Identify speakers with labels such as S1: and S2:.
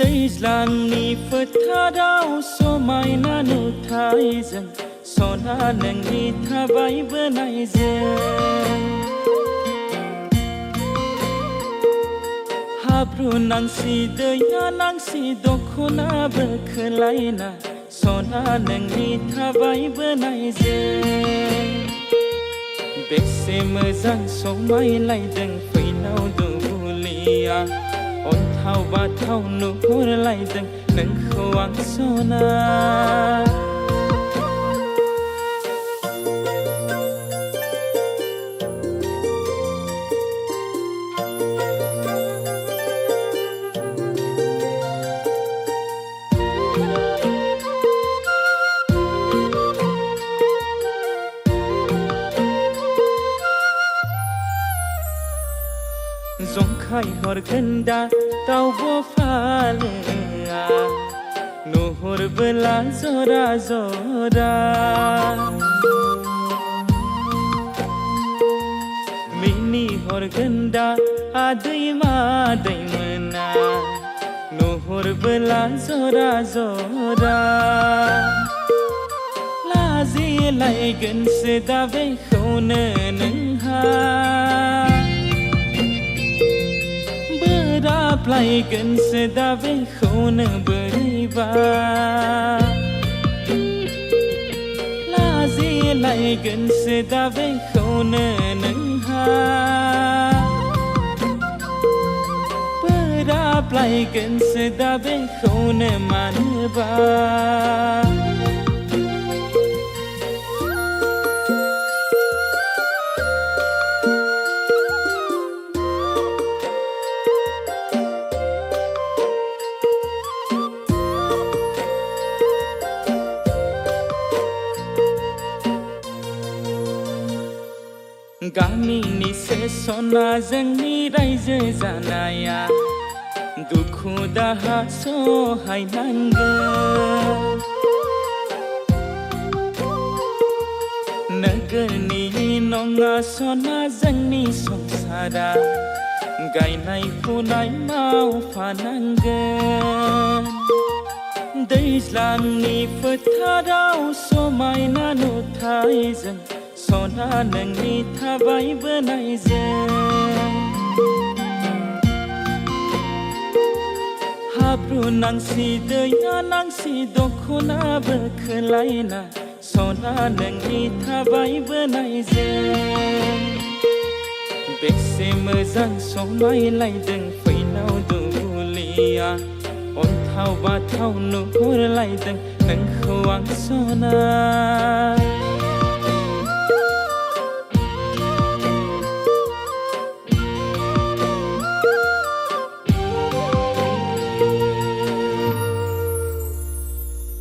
S1: दैज्लांनि फोथाराव समायना नुथायजों सना नोंनि थाबायबोनायजों हाब्रु नांसि दैया नांसि दख'नाबो खोलायना सना नोंनि थाबायबोनायजों बेसे मोजां समायलायदों फैनाव दुब्लिया अन्थाव बाथाव नुहुरलायदों नोंखौ आं सना जंखाय हरगोन दा दाउब' फालोआ नुहुरबोला जरा जरा मिनि हरगोन दा आदै मादैमोना नुहुरबोला जरा जरा लाजिलायगोनसो दा बेखौनो नोंहा बोराबलायगोनसो दा बेखौनो बोरैबा लाजिलायगोनसो दा बेखौनो नोंहा बोराबलायगोनसो दा बेखौनो मानोबा गामिनि सना जोंनि रायजो जानाया दुखु दाहा सहायनांगोन नोगोरनि नङा सना जोंनि संसारा गायनाय फुनाय मावफानांगोन दैज्लांनि फोथाराव समायना नुथायजों सना नोंनि थाबायबोनायजों हाब्रु नांसि दैया नांसि दख'नाबो खोलायना सना नोंनि थाबायबोनायजों बेसे मोजां समायलायदों फैनाव दुब्लिया अन्थाव बाथाव नुहुरलायदों नोंखौ आं सना